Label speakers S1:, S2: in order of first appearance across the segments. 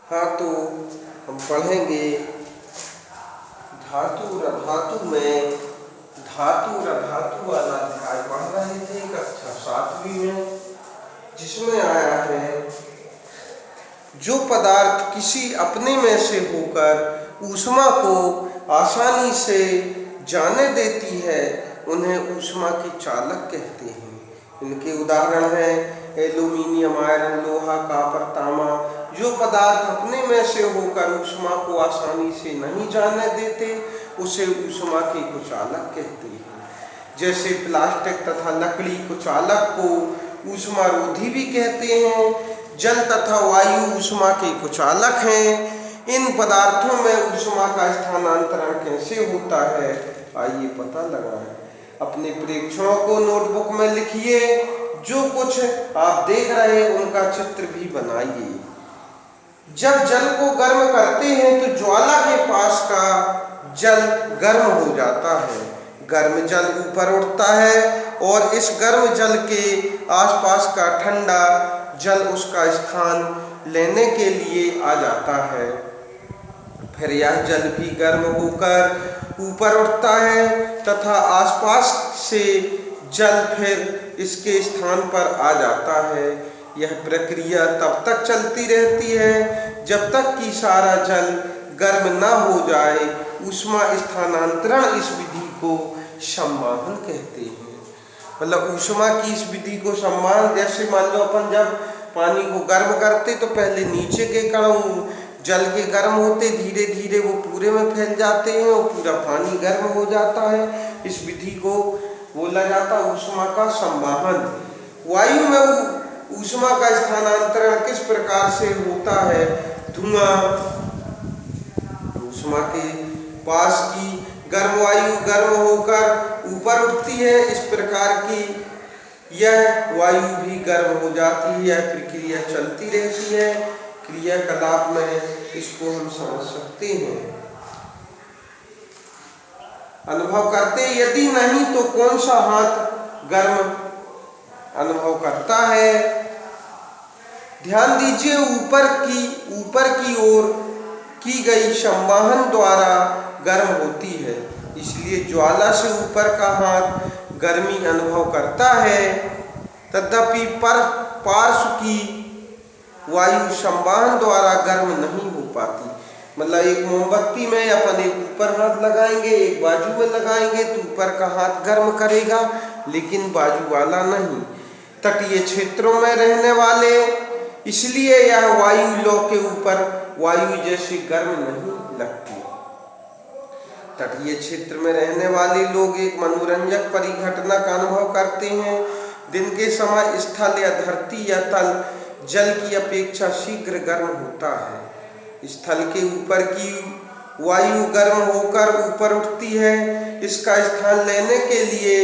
S1: हाँ, तो हम पढ़ेंगे धातु और अधातु में धातु और अधातु वाला अध्याय पढ़ रहे थे कक्षा 7वीं में, जिसमें आया है जो पदार्थ किसी अपने में से होकर ऊष्मा को आसानी से जाने देती है उन्हें ऊष्मा के चालक कहते हैं। इनके उदाहरण हैं एल्यूमीनियम, आयरन, लोहा, कॉपर, तांबा। जो पदार्थ अपने में से होकर ऊष्मा को आसानी से नहीं जाने देते उसे ऊष्मा के कुचालक कहते हैं। जैसे प्लास्टिक तथा लकड़ी कुचालक को ऊष्मारोधी भी कहते हैं। जल तथा वायु ऊष्मा के कुचालक हैं। इन पदार्थों में ऊष्मा का स्थानांतरण कैसे होता है, आइए पता लगाएं। अपने प्रेक्षणों को नोटबुक में लिखिए। जो कुछ आप देख रहे हैं उनका चित्र भी बनाइए। जब जल को गर्म करते हैं तो ज्वाला के पास का जल गर्म हो जाता है। गर्म जल ऊपर उठता है और इस गर्म जल के आसपास का ठंडा जल उसका स्थान लेने के लिए आ जाता है। फिर यह जल भी गर्म होकर ऊपर उठता है तथा आसपास से जल फिर इसके स्थान पर आ जाता है। यह प्रक्रिया तब तक चलती रहती है जब तक कि सारा जल गर्म न हो जाए। ऊष्मा स्थानांतरण इस विधि को संवहन कहते हैं। मतलब ऊष्मा की इस विधि को संवहन, जैसे मान लो अपन जब पानी को गर्म करते तो पहले नीचे के कण जल के गर्म होते धीरे धीरे वो पूरे में फैल जाते हैं और पूरा पानी गर्म हो जाता है। इस विधि को बोला जाता है ऊष्मा का संवहन। वायु में ऊष्मा का स्थानांतरण किस प्रकार से होता है? धुआं ऊष्मा के पास की गर्म वायु गर्म होकर ऊपर उठती है। इस प्रकार की यह वायु भी गर्म हो जाती है। यह प्रक्रिया चलती रहती है। क्रियाकलाप में इसको हम समझ सकते हैं। अनुभव करते, यदि नहीं तो कौन सा हाथ गर्म अनुभव करता है? ध्यान दीजिए, ऊपर की ओर की गई संवहन द्वारा गर्म होती है, इसलिए ज्वाला से ऊपर का हाथ गर्मी अनुभव करता है। तथापि पार्श्व की वायु संवहन द्वारा गर्म नहीं हो पाती। मतलब एक मोमबत्ती में अपन एक ऊपर हाथ लगाएंगे, एक बाजू में लगाएंगे तो ऊपर का हाथ गर्म करेगा, लेकिन बाजू वाला नहीं। तटीय क्षेत्रों में रहने वाले, इसलिए यह वायु लौ के ऊपर वायु जैसे गर्म नहीं लगती। तटीय क्षेत्र में रहने वाले लोग एक मनोरंजक परिघटना का अनुभव करते हैं। दिन के समय स्थल या धरती या तल जल की अपेक्षा शीघ्र गर्म होता है। स्थल के ऊपर की वायु गर्म होकर ऊपर उठती है। इसका स्थान लेने के लिए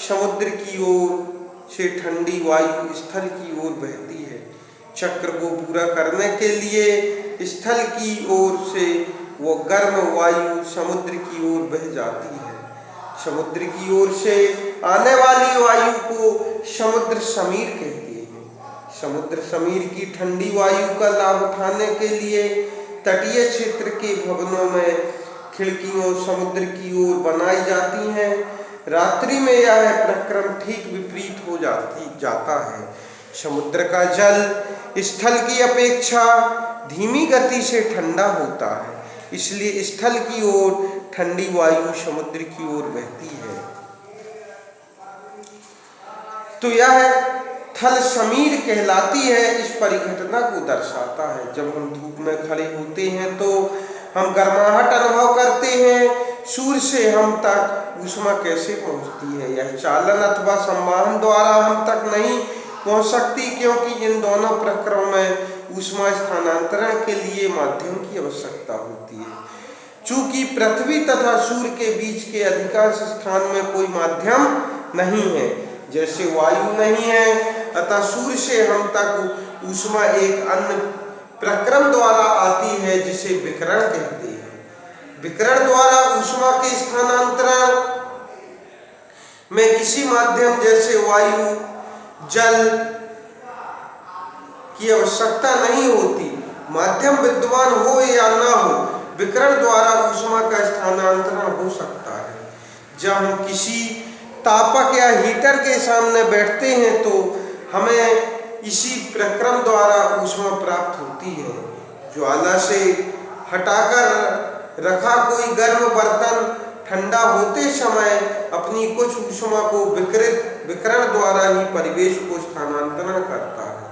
S1: समुद्र की ओर से ठंडी वायु स्थल की ओर बहती है। चक्र को पूरा करने के लिए स्थल की ओर से वो गर्म वायु समुद्र की ओर बह जाती है। समुद्र की ओर से आने वाली वायु को समुद्र समीर कहते हैं। समुद्र समीर की ठंडी वायु का लाभ उठाने के लिए तटीय क्षेत्र के भवनों में खिड़कियों समुद्र की ओर बनाई जाती हैं। रात्रि में यह प्रक्रम ठीक विपरीत हो जाता है। समुद्र का जल स्थल की अपेक्षा धीमी गति से ठंडा होता है, इसलिए स्थल की ओर ठंडी वायु समुद्र की ओर बहती है। तो यह थल समीर कहलाती है। इस परिघटना को दर्शाता है। जब हम धूप में खड़े होते हैं तो हम गर्माहट अनुभव करते हैं। सूर्य से हम तक ऊष्मा कैसे पहुंचती है? यह चालन अथवा संवहन द्वारा हम तक नहीं पहुंच सकती, क्योंकि इन दोनों प्रक्रियाओं में ऊष्मा स्थानांतरण के लिए माध्यम की आवश्यकता होती है। चूंकि पृथ्वी तथा सूर्य के बीच के अधिकांश स्थान में कोई माध्यम नहीं है, जैसे वायु नहीं है, अतः सूर्य से हम तक ऊष्मा एक अन्य प्रक्रम द्वारा आती है जिसे विकिरण कहते हैं। विकिरण द्वारा ऊष्मा के स्थानांतरण में किसी माध्यम जैसे वायु, जल की आवश्यकता नहीं होती। माध्यम विद्यमान हो या ना हो, विकिरण द्वारा ऊष्मा का स्थानांतरण हो सकता है। जब हम किसी तापक या हीटर के सामने बैठते हैं तो हमें इसी प्रक्रम द्वारा ऊष्मा प्राप्त होती है। ज्वाला से हटाकर रखा कोई गर्म बर्तन ठंडा होते समय अपनी कुछ ऊष्मा को विकिरण द्वारा ही परिवेश को स्थानांतरण करता है।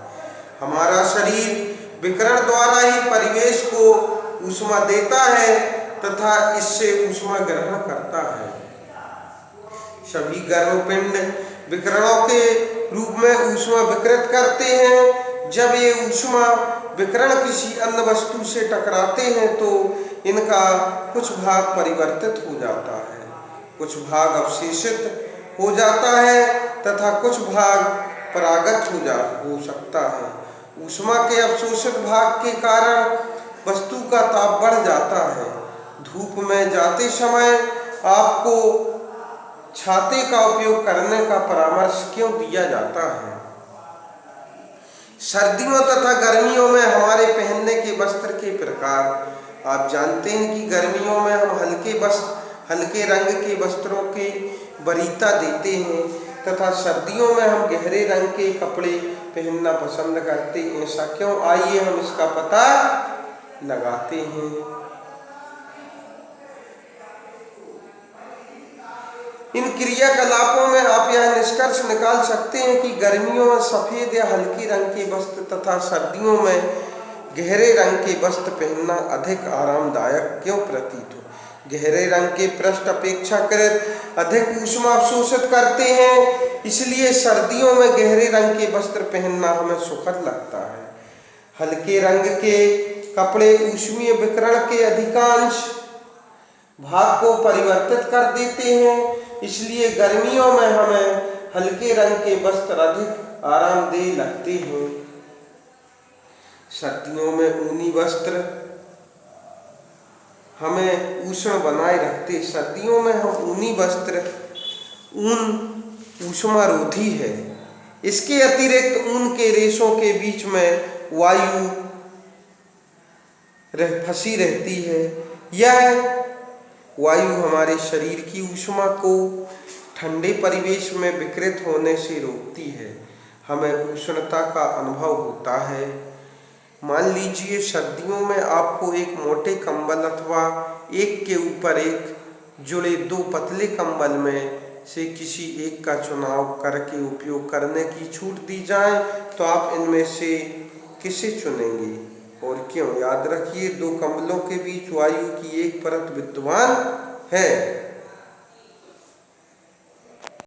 S1: हमारा शरीर विकिरण द्वारा ही परिवेश को ऊष्मा देता है तथा इससे ऊष्मा ग्रहण करता है। सभी गर्म पिंड विकिरणों के रूप में ऊष्मा विकिरित करते हैं। जब ये ऊष्मा विकिरण किसी अन्य वस्तु से टकराते हैं तो इनका कुछ भाग परिवर्तित हो जाता है, कुछ भाग अवशेषित हो जाता है तथा कुछ भाग परागत हो सकता है। ऊष्मा के अवशोषित भाग के कारण वस्तु का ताप बढ़ जाता है। धूप में जाते समय आपको छाते का उपयोग करने का परामर्श क्यों दिया जाता है? सर्दियों तथा गर्मियों में हमारे पहनने के वस्त्र के प्रकार। आप जानते हैं कि गर्मियों में हम हल्के रंग के वस्त्रों की वरीयता देते हैं तथा सर्दियों में हम गहरे रंग के कपड़े पहनना पसंद करते हैं। ऐसा क्यों? आइए हम इसका पता लगाते हैं। इन क्रियाकलापों में आप यह निष्कर्ष निकाल सकते हैं कि गर्मियों में सफेद या हल्के रंग के वस्त्र तथा सर्दियों में गहरे रंग के वस्त्र पहनना अधिक आरामदायक क्यों प्रतीत हो। गहरे रंग के पृष्ठ अपेक्षाकृत अधिक ऊष्मा अवशोषित करते हैं, इसलिए सर्दियों में गहरे रंग के वस्त्र पहनना हमें सुखद लगता है। हल्के रंग के कपड़े ऊष्मीय विकिरण के अधिकांश भाग को परिवर्तित कर देते हैं, इसलिए गर्मियों में हमें हल्के रंग के वस्त्र अधिक आरामदेह लगते हैं। सर्दियों में ऊनी वस्त्र हमें उष्ण बनाए रखते। सर्दियों में हम ऊनी वस्त्र ऊन ऊष्मारोधी है। इसके अतिरिक्त ऊन के रेशों के बीच में वायु फंसी रहती है। यह वायु हमारे शरीर की ऊष्मा को ठंडे परिवेश में विकृत होने से रोकती है। हमें उष्णता का अनुभव होता है। मान लीजिए सर्दियों में आपको एक मोटे कंबल अथवा एक के ऊपर एक जुड़े दो पतले कंबल में से किसी एक का चुनाव करके उपयोग करने की छूट दी जाए तो आप इनमें से किसे चुनेंगे और क्यों? याद रखिए, दो कंबलों के बीच वायु की एक परत विद्यमान है।